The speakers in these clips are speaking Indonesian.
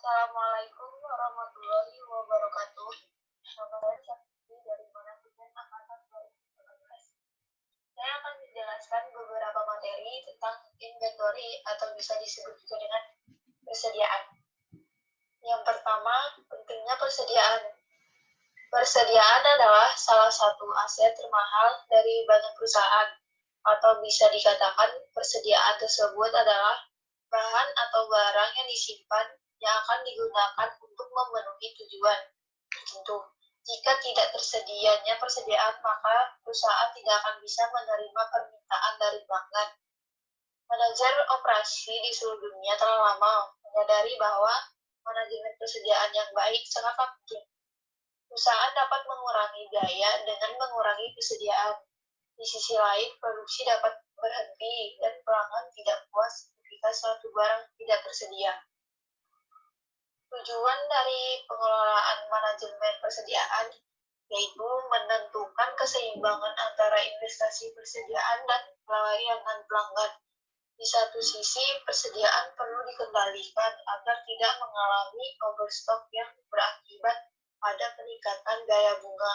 Assalamualaikum warahmatullahi wabarakatuh. Nama saya Syafri dari Manajemen Angkatan 2018. Saya akan menjelaskan beberapa materi tentang inventory atau bisa disebut juga dengan persediaan. Yang pertama, pentingnya persediaan. Persediaan adalah salah satu aset termahal dari banyak perusahaan, atau bisa dikatakan persediaan tersebut adalah bahan atau barang yang disimpan yang akan digunakan untuk memenuhi tujuan tertentu. Jika tidak tersedianya persediaan, maka perusahaan tidak akan bisa menerima permintaan dari pelanggan. Manajer operasi di seluruh dunia telah lama menyadari bahwa manajemen persediaan yang baik sangatlah penting. Perusahaan dapat mengurangi biaya dengan mengurangi persediaan. Di sisi lain, produksi dapat berhenti dan pelanggan tidak puas ketika suatu barang tidak tersedia. Tujuan dari pengelolaan manajemen persediaan yaitu menentukan keseimbangan antara investasi persediaan dan pelayanan pelanggan. Di satu sisi, persediaan perlu dikendalikan agar tidak mengalami overstock yang berakibat pada peningkatan daya bunga,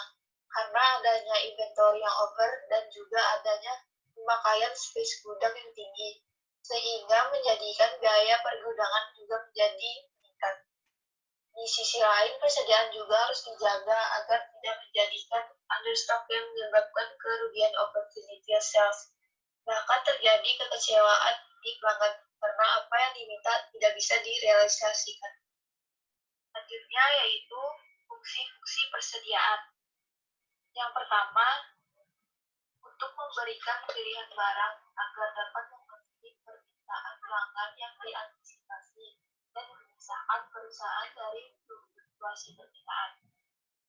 karena adanya inventory yang over dan juga adanya pemakaian space gudang yang tinggi, sehingga menjadikan biaya pergudangan juga menjadi meningkat. Di sisi lain, persediaan juga harus dijaga agar tidak menjadikan understock yang menyebabkan kerugian opportunity sales. Bahkan terjadi kekecewaan di pelanggan karena apa yang diminta tidak bisa direalisasikan. Selanjutnya yaitu fungsi-fungsi persediaan. Yang pertama, untuk memberikan pilihan barang agar dapat memenuhi permintaan pelanggan yang diantisipasi dan memisahkan perusahaan dari fluktuasi permintaan.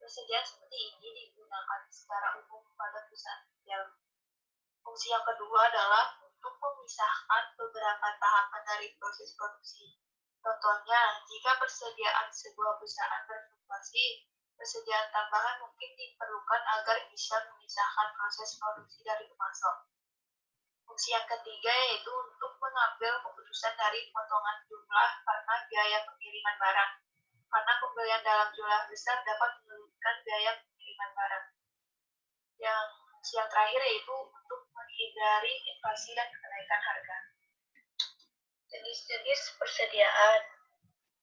Persediaan seperti ini digunakan secara umum pada perusahaan retail. Fungsi yang kedua adalah untuk memisahkan beberapa tahapan dari proses produksi. Contohnya, jika persediaan sebuah perusahaan berfluktuasi, persediaan tambahan mungkin diperlukan agar bisa memisahkan proses produksi dari pemasok. Fungsi yang ketiga yaitu untuk mengambil keputusan dari potongan jumlah karena biaya pengiriman barang. Karena pembelian dalam jumlah besar dapat menurunkan biaya pengiriman barang. Yang terakhir yaitu untuk menghindari inflasi dan kenaikan harga. Jenis-jenis persediaan.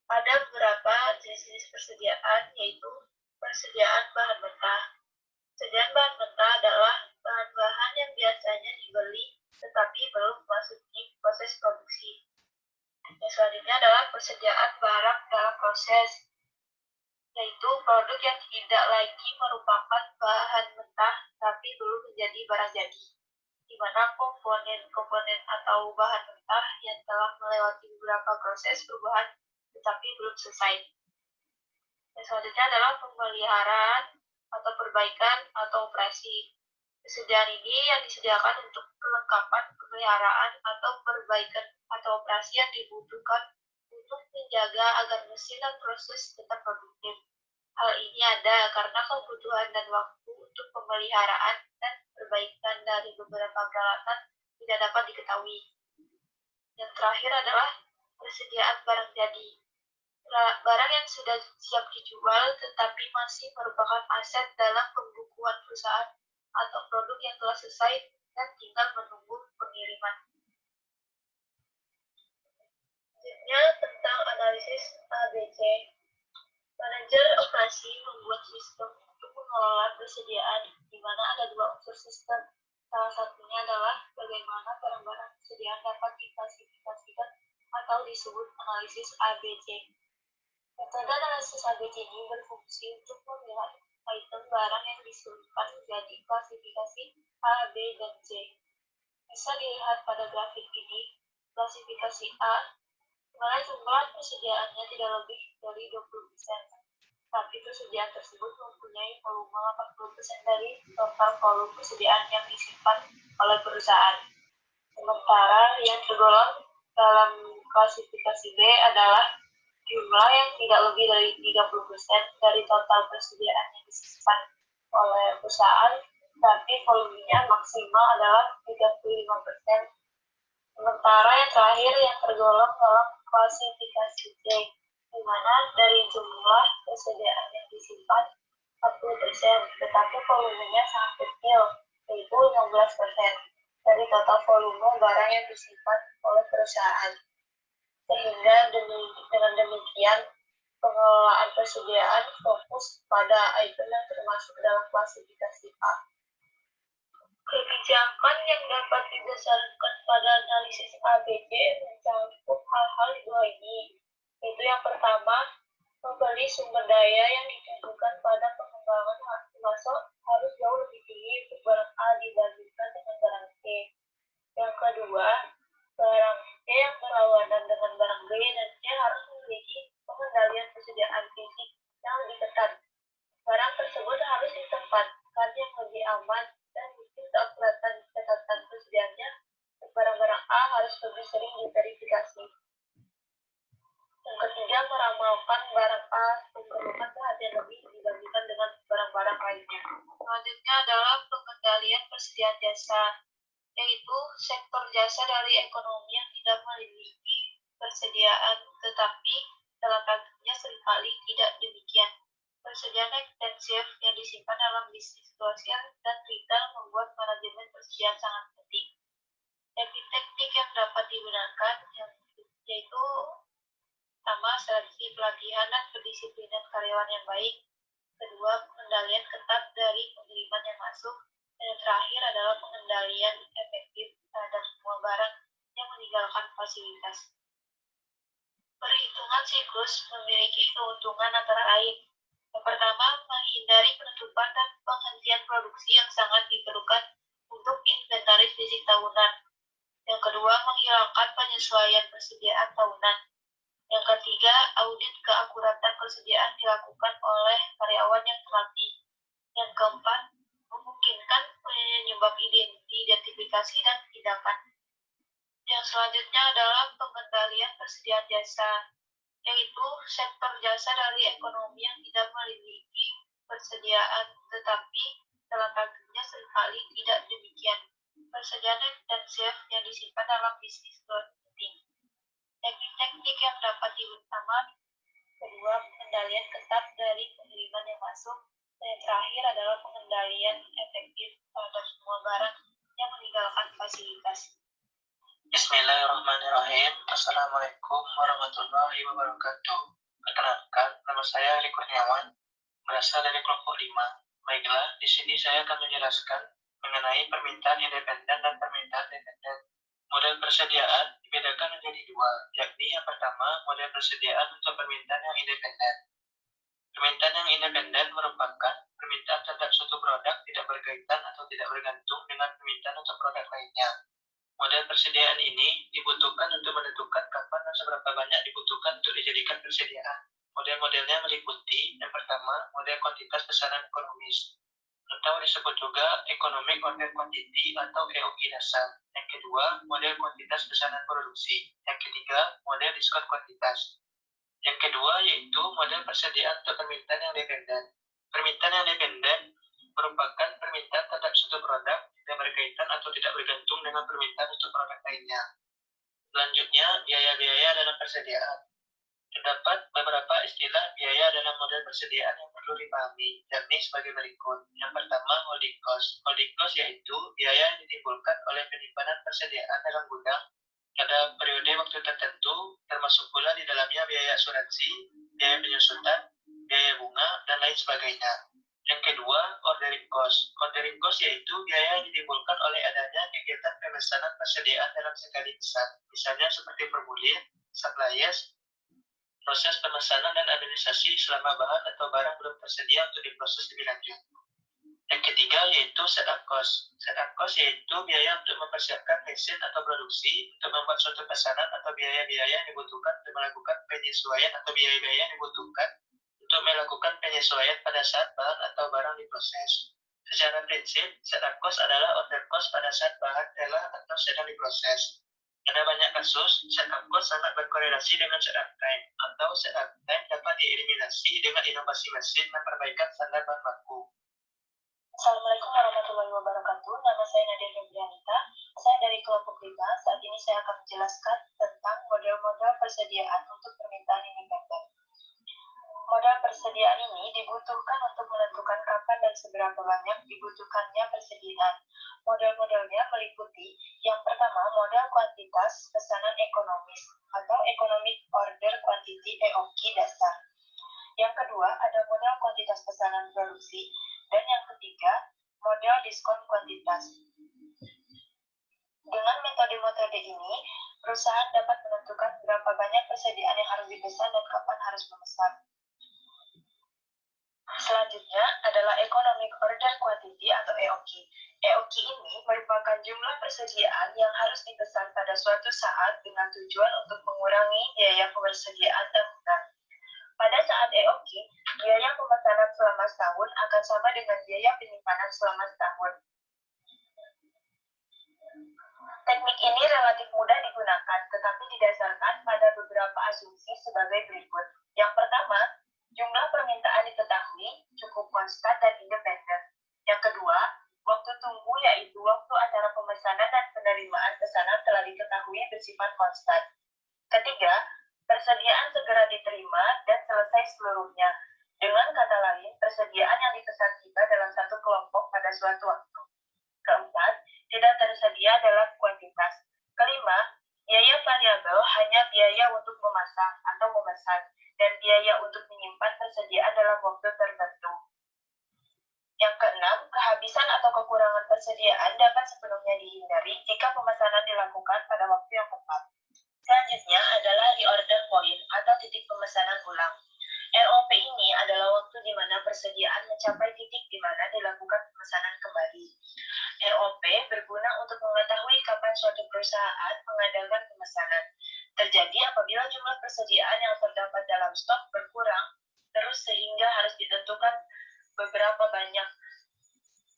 Ada beberapa jenis-jenis persediaan yaitu persediaan bahan mentah. Persediaan bahan mentah adalah bahan-bahan yang biasanya dibeli tetapi belum memasuki proses produksi. Yang selanjutnya adalah persediaan barang dalam proses, yaitu produk yang tidak lagi merupakan bahan mentah tapi belum menjadi barang jadi, di mana komponen-komponen atau bahan mentah yang telah melewati beberapa proses perubahan tetapi belum selesai. Yang selanjutnya adalah pemeliharaan atau perbaikan atau operasi. Persediaan ini yang disediakan untuk kelengkapan pemeliharaan atau perbaikan atau operasi yang dibutuhkan untuk menjaga agar mesin dan proses tetap produktif. Hal ini ada karena kebutuhan dan waktu untuk pemeliharaan dan perbaikan dari beberapa peralatan tidak dapat diketahui. Yang terakhir adalah persediaan barang jadi. Barang yang sudah siap dijual tetapi masih merupakan aset dalam pembukuan perusahaan atau produk yang telah selesai dan tinggal menunggu pengiriman. Selanjutnya tentang analisis ABC. Manajer operasi membuat sistem untuk mengelola persediaan, di mana ada dua unsur sistem. Salah satunya adalah bagaimana barang-barang persediaan dapat diklasifikasikan atau disebut analisis ABC. Metode analisis ABC ini berfungsi untuk melihat item barang yang diselipkan menjadi klasifikasi A, B, dan C. Bisa dilihat pada grafik ini, klasifikasi A, mana jumlah persediaannya tidak lebih dari 20%, tapi persediaan tersebut mempunyai volume 80% dari total volume persediaan yang disimpan oleh perusahaan. Sementara yang tergolong dalam klasifikasi B adalah jumlah yang tidak lebih dari 30% dari total persediaan yang disimpan oleh perusahaan, tapi volumenya maksimal adalah 35%. Sementara yang terakhir yang tergolong dalam klasifikasi C di mana dari jumlah persediaan yang disimpan 40%, tetapi volumenya sangat kecil, yaitu 16% dari total volume barang yang disimpan oleh perusahaan. Sehingga dengan demikian, pengelolaan persediaan fokus pada item yang termasuk dalam klasifikasi A. Kebijakan yang dapat didasarkan pada analisis ABG mencakup hal-hal dua ini, yaitu yang pertama, membeli sumber daya yang ditujukan pada pengembangan masuk harus jauh lebih tinggi untuk barang A dibandingkan dengan barang C. Yang kedua, barang C yang berlawanan dengan barang B dan C harus memiliki pengendalian persediaan fisik yang lebih ketat. Barang tersebut harus ditempatkan yang lebih aman dan bukti keakuratan catatan persediaannya untuk barang-barang A harus lebih sering diverifikasi. Yang ketiga, meramalkan barang A memerlukan perhatian lebih dibandingkan dengan barang-barang lainnya. Selanjutnya adalah pengendalian persediaan jasa, yaitu sektor jasa dari ekonomi yang tidak memiliki persediaan, tetapi dalam praktiknya seringkali tidak demikian. Persediaan ekstensif yang disimpan dalam bisnis sosial dan retail membuat manajemen persediaan sangat penting. Teknik-teknik yang dapat digunakan yaitu pertama, seleksi pelatihan dan pendisiplinan karyawan yang baik. Kedua, pengendalian ketat dari pengiriman yang masuk. Dan yang terakhir adalah pengendalian efektif terhadap semua barang yang meninggalkan fasilitas. Perhitungan siklus memiliki keuntungan antara lain. Yang pertama, menghindari penutupan dan penghentian produksi yang sangat diperlukan untuk inventaris fisik tahunan. Yang kedua, menghilangkan penyesuaian persediaan tahunan. Yang ketiga, audit keakuratan persediaan dilakukan oleh karyawan yang terlatih. Yang keempat, memungkinkan penyebab identifikasi dan tindakan. Yang selanjutnya adalah pengendalian persediaan jasa, yaitu sektor jasa dari ekonomi yang tidak memiliki persediaan, tetapi dalam praktiknya seringkali tidak demikian. Persediaan ekstensif yang disimpan dalam bisnis penting. Teknik-teknik yang dapat diutamakan. Kedua, pengendalian ketat dari pengiriman yang masuk. Dan yang terakhir adalah pengendalian efektif terhadap semua barang yang meninggalkan fasilitas. Bismillahirrahmanirrahim. Assalamualaikum warahmatullahi wabarakatuh. Perkenalkan, nama saya Eri Kurniawan, berasal dari kelompok 5. Baiklah, di sini saya akan menjelaskan mengenai permintaan independen dan permintaan dependen. Model persediaan dibedakan menjadi dua, yakni yang pertama, model persediaan untuk permintaan yang independen. Permintaan yang independen merupakan permintaan terhadap suatu produk tidak berkaitan atau tidak bergantung dengan permintaan untuk produk lainnya. Model persediaan ini dibutuhkan untuk menentukan kapan dan seberapa banyak dibutuhkan untuk dijadikan persediaan. Model-modelnya meliputi, yang pertama, model kuantitas pesanan ekonomis, atau disebut juga Economic Order Quantity atau EOQ dasar. Yang kedua, model kuantitas pesanan produksi. Yang ketiga, model diskon kuantitas. Yang kedua yaitu model persediaan untuk permintaan yang dependen. Permintaan yang dependen merupakan permintaan terhadap suatu produk yang berkaitan atau tidak bergantung dengan permintaan untuk produk lainnya. Selanjutnya, biaya-biaya dalam persediaan. Terdapat beberapa istilah biaya dalam model persediaan yang perlu dipahami, yakni sebagai berikut. Yang pertama, holding cost. Holding cost yaitu biaya yang ditimbulkan oleh penyimpanan persediaan dalam gudang pada periode waktu tertentu, termasuk pula di dalamnya biaya asuransi, biaya penyusutan, biaya bunga, dan lain sebagainya. Yang kedua, ordering cost. Ordering cost yaitu biaya yang ditimbulkan oleh adanya kegiatan pemesanan persediaan dalam sekali pesan, misalnya seperti formulir, suppliers, proses pemesanan dan administrasi selama bahan atau barang belum tersedia untuk diproses lebih lanjut. Yang ketiga yaitu setup cost. Setup cost yaitu biaya untuk mempersiapkan mesin atau produksi, untuk membuat suatu pesanan atau biaya-biaya yang dibutuhkan untuk melakukan penyesuaian atau biaya-biaya yang dibutuhkan untuk melakukan penyesuaian pada saat bahan atau barang diproses. Secara prinsip, setup cost adalah order cost pada saat bahan telah atau sedang diproses. Pada banyak kasus, setup cost sangat berkorelasi dengan setup time, atau setup time dapat dieliminasi dengan inovasi mesin dan perbaikan standar bahan baku. Assalamualaikum warahmatullahi wabarakatuh. Nama saya Nadia Febrianita. Saya dari kelompok 5. Saat ini saya akan menjelaskan tentang model-model persediaan untuk permintaan independen. persediaan ini dibutuhkan untuk menentukan kapan dan seberapa banyak dibutuhkannya persediaan. Model-modelnya meliputi yang pertama model kuantitas pesanan ekonomis atau Economic Order Quantity (EOQ) dasar. Yang kedua ada model kuantitas pesanan produksi dan yang ketiga model diskon kuantitas. Dengan metode-metode ini, perusahaan dapat menentukan berapa banyak persediaan yang harus dipesan dan kapan harus memesan. Selanjutnya adalah Economic Order Quantity atau EOQ. EOQ ini merupakan jumlah persediaan yang harus dipesan pada suatu saat dengan tujuan untuk mengurangi biaya persediaan tahunan. Pada saat EOQ, biaya pemesanan selama setahun akan sama dengan biaya penyimpanan selama setahun. Teknik ini relatif mudah digunakan, tetapi didasarkan pada beberapa asumsi sebagai berikut. Yang pertama, jumlah permintaan diketahui, cukup konstan dan independen. Yang kedua, waktu tunggu yaitu waktu antara pemesanan dan penerimaan pesanan telah diketahui bersifat konstan. Ketiga, persediaan segera diterima dan selesai seluruhnya. Dengan kata lain, persediaan yang dipesan kita dalam satu kelompok pada suatu waktu. Keempat, tidak tersedia dalam kuantitas. Kelima, biaya variabel hanya biaya untuk memasang atau memesan dan biaya untuk menyimpan persediaan dalam waktu tertentu. Yang keenam, kehabisan atau kekurangan persediaan dapat sepenuhnya dihindari jika pemesanan dilakukan pada waktu yang tepat. Selanjutnya adalah reorder point atau titik pemesanan ulang. ROP ini adalah waktu di mana persediaan mencapai titik di mana dilakukan pemesanan kembali. ROP berguna untuk mengetahui kapan suatu perusahaan mengadakan pemesanan. Terjadi apabila jumlah persediaan yang terdapat dalam stok berkurang terus sehingga harus ditentukan beberapa banyak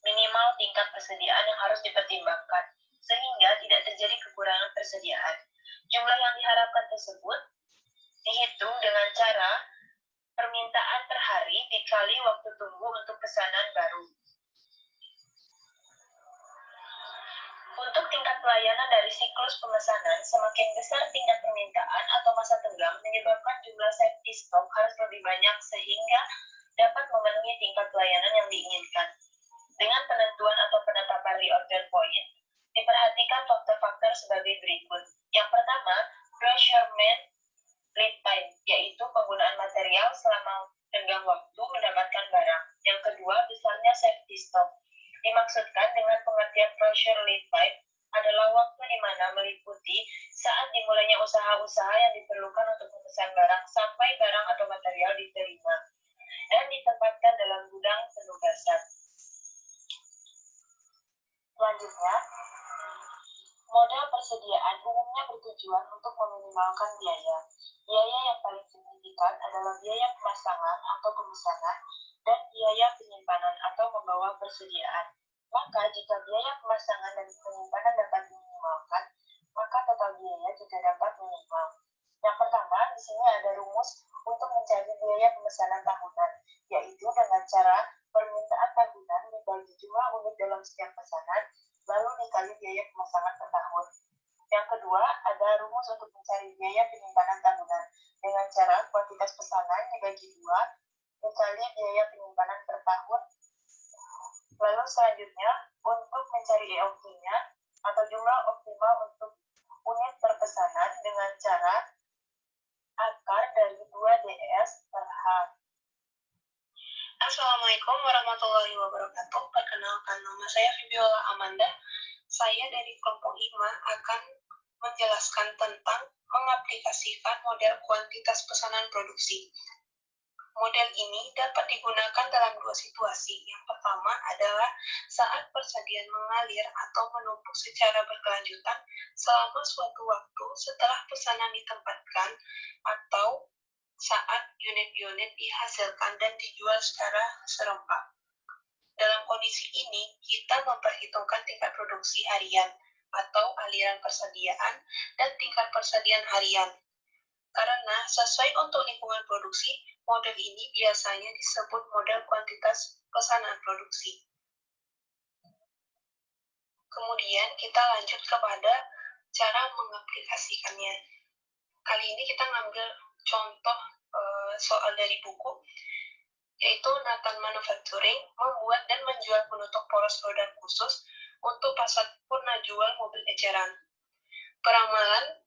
minimal tingkat persediaan yang harus dipertimbangkan, sehingga tidak terjadi kekurangan persediaan. Jumlah yang diharapkan tersebut dihitung dengan cara permintaan per hari dikali waktu tunggu untuk pesanan baru. Untuk tingkat pelayanan dari siklus pemesanan, semakin besar tingkat permintaan atau masa tenggang menyebabkan jumlah safety stock harus lebih banyak sehingga dapat memenuhi tingkat pelayanan yang diinginkan. Dengan penentuan atau penetapan reorder point, diperhatikan faktor-faktor sebagai berikut. Yang pertama, procurement lead time, yaitu penggunaan material selama tenggang waktu mendapatkan barang. Yang kedua, besarnya safety stock. Dimaksudkan dengan pengertian procure lead time adalah waktu di mana meliputi saat dimulainya usaha-usaha yang diperlukan untuk memesan barang sampai barang atau material diterima dan ditempatkan dalam gudang penugasan. Selanjutnya, model persediaan umumnya bertujuan untuk meminimalkan biaya. Biaya yang paling signifikan adalah biaya pemasangan atau pemesanan dan biaya penyimpanan atau membawa persediaan. Maka jika biaya pemasangan dan penyimpanan dapat diminimalkan, maka total biaya juga dapat minimal. Yang pertama, di sini ada rumus untuk mencari biaya pemesanan tahunan, yaitu dengan cara permintaan tahunan dibagi jumlah unit dalam setiap pesanan, lalu dikali biaya pemasangan per tahun. Yang kedua, ada rumus untuk mencari biaya penyimpanan tahunan dengan cara kuantitas pesanan dibagi 2 dikali biaya penyimpanan per tahun. Lalu selanjutnya, untuk mencari EOQ-nya atau jumlah optimal untuk unit per pesanan dengan cara akar dari 2DS per H. Assalamualaikum warahmatullahi wabarakatuh. Perkenalkan, nama saya Fibiola Amanda. Saya dari kelompok 5 akan menjelaskan tentang mengaplikasikan model kuantitas pesanan produksi. Model ini dapat digunakan dalam 2 situasi. Yang pertama adalah saat persediaan mengalir atau menumpuk secara berkelanjutan selama suatu waktu setelah pesanan ditempatkan atau saat unit-unit dihasilkan dan dijual secara serempak. Dalam kondisi ini, kita memperhitungkan tingkat produksi harian atau aliran persediaan dan tingkat persediaan harian. Karena sesuai untuk lingkungan produksi, model ini biasanya disebut model kuantitas pesanan produksi. Kemudian kita lanjut kepada cara mengaplikasikannya. Kali ini kita ngambil contoh soal dari buku. yaitu Nathan Manufacturing, membuat dan menjual penutup poros roda khusus untuk pasar purna jual mobil eceran. Peramalan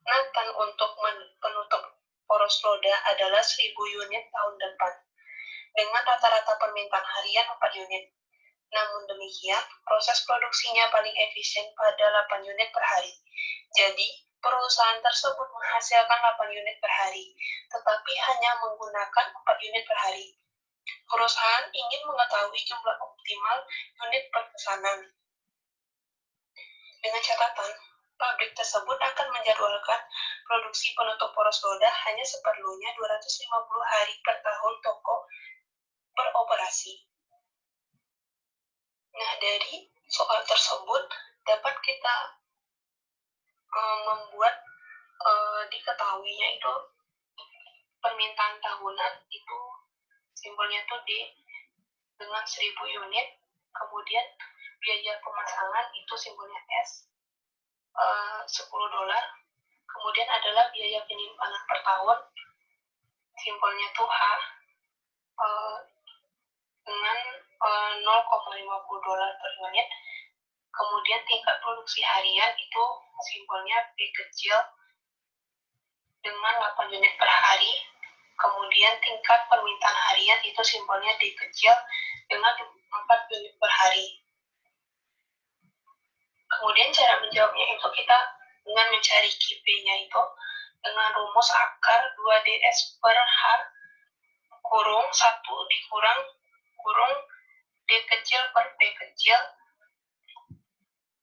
Nathan untuk penutup poros roda adalah 1.000 unit tahun depan, dengan rata-rata permintaan harian 4 unit. Namun demikian, proses produksinya paling efisien pada 8 unit per hari. Jadi, perusahaan tersebut menghasilkan 8 unit per hari, tetapi hanya menggunakan 4 unit per hari. Perusahaan ingin mengetahui jumlah optimal unit per pesanan. Dengan catatan, pabrik tersebut akan menjadwalkan produksi penutup poros roda hanya seperlunya 250 hari per tahun toko beroperasi. Nah, dari soal tersebut dapat kita membuat diketahuinya itu permintaan tahunan itu simbolnya tuh dengan 1.000 unit, kemudian biaya pemasangan itu simbolnya S, $10, kemudian adalah biaya penyimpanan per tahun, simbolnya tuh H, dengan $0,50 per unit, kemudian tingkat produksi harian itu simbolnya P kecil dengan 8 unit per hari, kemudian tingkat permintaan harian itu simbolnya D kecil dengan 4 unit per hari. Kemudian cara menjawabnya itu kita dengan mencari KP-nya itu dengan rumus akar 2DS per H kurung 1 dikurang kurung D kecil per P kecil,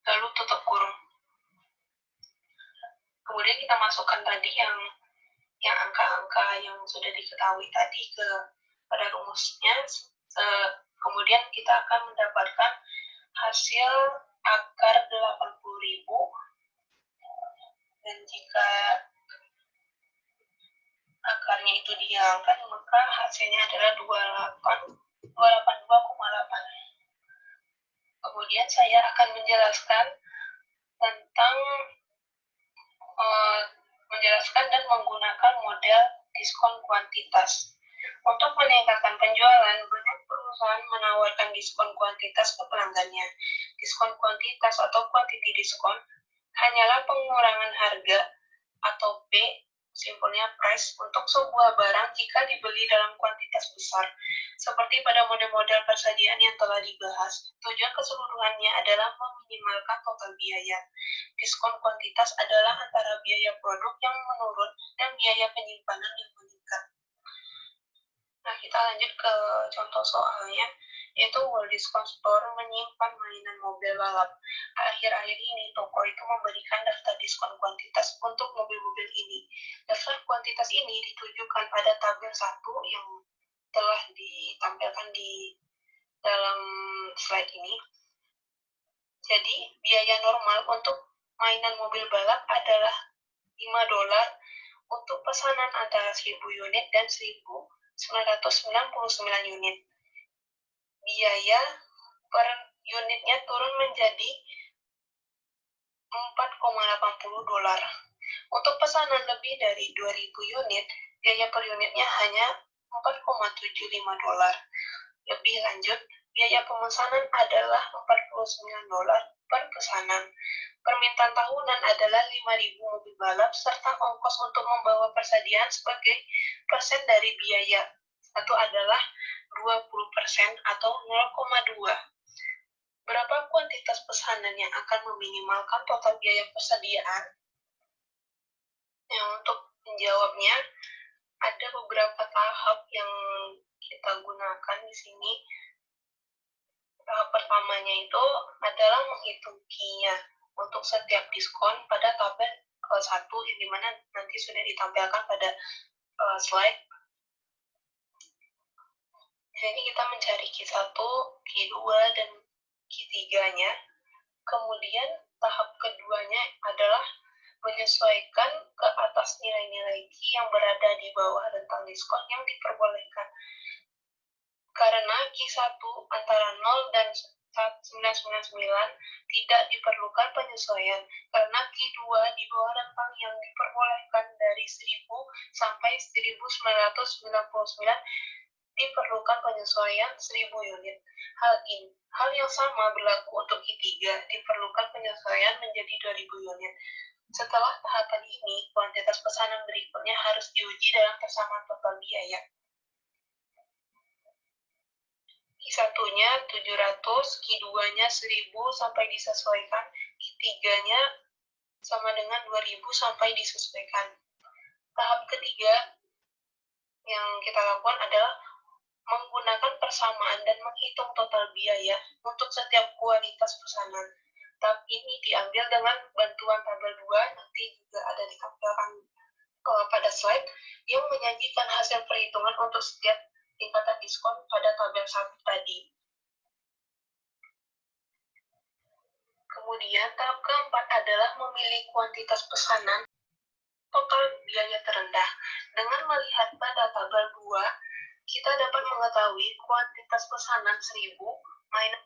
lalu tutup kurung. Kemudian kita masukkan tadi yang angka-angka yang sudah diketahui tadi pada rumusnya, kemudian kita akan mendapatkan hasil akar 80.000, dan jika akarnya itu dihilangkan maka hasilnya adalah 282,8. Kemudian saya akan menjelaskan tentang menjelaskan dan menggunakan model diskon kuantitas. Untuk meningkatkan penjualan, banyak perusahaan menawarkan diskon kuantitas ke pelanggannya. Diskon kuantitas atau quantity diskon hanyalah pengurangan harga atau P, simbolnya price, untuk sebuah barang jika dibeli dalam kuantitas besar. Seperti pada model-model persediaan yang telah dibahas, tujuan keseluruhannya adalah meminimalkan total biaya. Diskon kuantitas adalah antara biaya produk yang menurun dan biaya penyimpanan yang meningkat. Nah, kita lanjut ke contoh soalnya, yaitu World Discount Store menyimpan mainan mobil balap. Akhir-akhir ini, toko itu memberikan daftar diskon kuantitas untuk mobil-mobil ini. Daftar kuantitas ini ditujukan pada tabel 1 yang telah ditampilkan di dalam slide ini. Jadi, biaya normal untuk mainan mobil balap adalah $5 untuk pesanan antara 1.000 unit dan 1.999 unit. Biaya per unitnya turun menjadi $4,80. Untuk pesanan lebih dari 2.000 unit, biaya per unitnya hanya $4,75. Lebih lanjut, biaya pemesanan adalah $49 per pesanan. Permintaan tahunan adalah 5.000 mobil balap serta ongkos untuk membawa persediaan sebagai persen dari biaya. Satu adalah 20% atau 0,2. Berapa kuantitas pesanan yang akan meminimalkan total biaya persediaan? Untuk menjawabnya, ada beberapa tahap yang kita gunakan di sini. Tahap pertamanya itu adalah menghitung Q-nya untuk setiap diskon pada tabel 1 yang dimana nanti sudah ditampilkan pada slide. Jadi kita mencari Q1, Q2, dan Q3-nya. Kemudian tahap keduanya adalah menyesuaikan ke atas nilai-nilai Q yang berada di bawah rentang diskon yang diperbolehkan. Karena Q1 antara 0 dan 999 tidak diperlukan penyesuaian, karena Q2 di bawah rentang yang diperbolehkan dari 1.000 sampai 1.999 diperlukan penyesuaian 1000 unit. Hal yang sama berlaku untuk I3, diperlukan penyesuaian menjadi 2000 unit. Setelah tahapan ini, kuantitas pesanan berikutnya harus diuji dalam persamaan total biaya. Q1-nya 700, Q2-nya 1000 sampai disesuaikan, Q3-nya sama dengan 2000 sampai disesuaikan. Tahap ketiga yang kita lakukan adalah menggunakan persamaan dan menghitung total biaya untuk setiap kualitas pesanan. Tahap ini diambil dengan bantuan tabel 2, nanti juga ada ditampilkan pada slide, yang menyajikan hasil perhitungan untuk setiap tingkatan diskon pada tabel 1 tadi. Kemudian tahap keempat adalah memilih kuantitas pesanan total biaya terendah. Dengan melihat pada tabel 2, kita dapat mengetahui kuantitas pesanan 1000 minus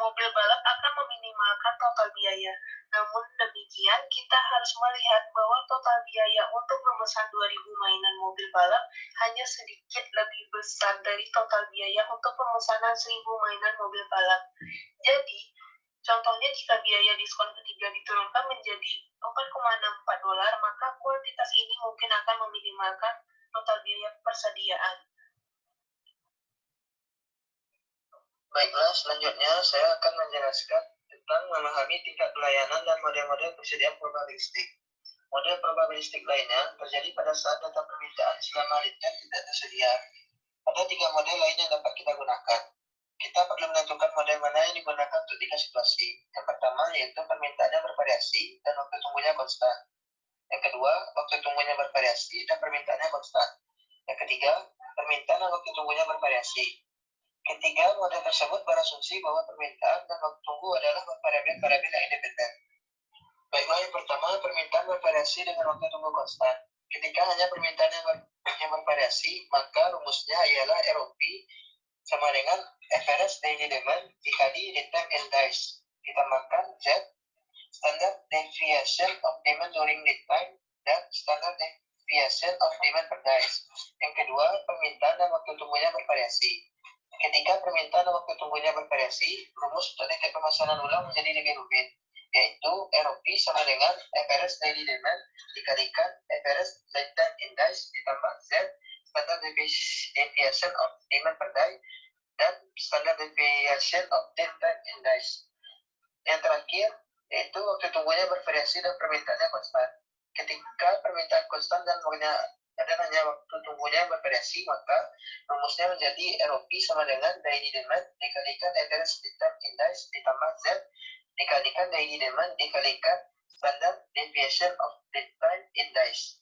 mobil balap akan meminimalkan total biaya. Namun demikian, kita harus melihat bahwa total biaya untuk memesan 2000 mainan mobil balap hanya sedikit lebih besar dari total biaya untuk pemesanan 1000 mainan mobil balap. Jadi, contohnya jika biaya diskon ketiga diturunkan menjadi $4,64, maka kuantitas ini mungkin akan meminimalkan total biaya persediaan. Baiklah, selanjutnya saya akan menjelaskan tentang memahami tingkat pelayanan dan model-model persediaan probabilistik. Model probabilistik lainnya terjadi pada saat data permintaan selama return tidak tersedia. Ada 3 model lain yang dapat kita gunakan. Kita perlu menentukan model mana yang digunakan untuk 3 situasi. Yang pertama yaitu permintaannya bervariasi dan waktu tunggunya konstan. Yang kedua, waktu tunggunya bervariasi dan permintaannya konstan. Yang ketiga, permintaan dan waktu tunggunya bervariasi. Ketiga, model tersebut berasumsi bahwa permintaan dan waktu tunggu adalah variabel-variabel yang independen. Baiklah, yang pertama, permintaan bervariasi dengan waktu tunggu konstan. Ketika hanya permintaan yang bervariasi, maka rumusnya ialah ROP sama dengan average daily demand dikali return and dice ditambahkan Z, standard deviation of demand during lead time, dan standard deviation of demand per dice. Yang kedua, permintaan dan waktu tunggunya bervariasi. Ketika permintaan dan waktu tunggunya bervariasi, rumus untuk teknik pemesanan ulang menjadi lebih rumit, yaitu ROP sama dengan average daily demand dikalikan average lead time index ditambah Z, standard deviation of demand per day, dan standard deviation of lead time index. Yang terakhir, yaitu waktu tunggunya bervariasi dan permintaannya konstan. Ketika permintaan konstan dan hanya waktu tunggunya bervariasi, maka rumusnya menjadi ROP sama dengan daily demand dikalikan average lead time index ditambah Z dikalikan daily demand dikalikan standard deviation of lead time index.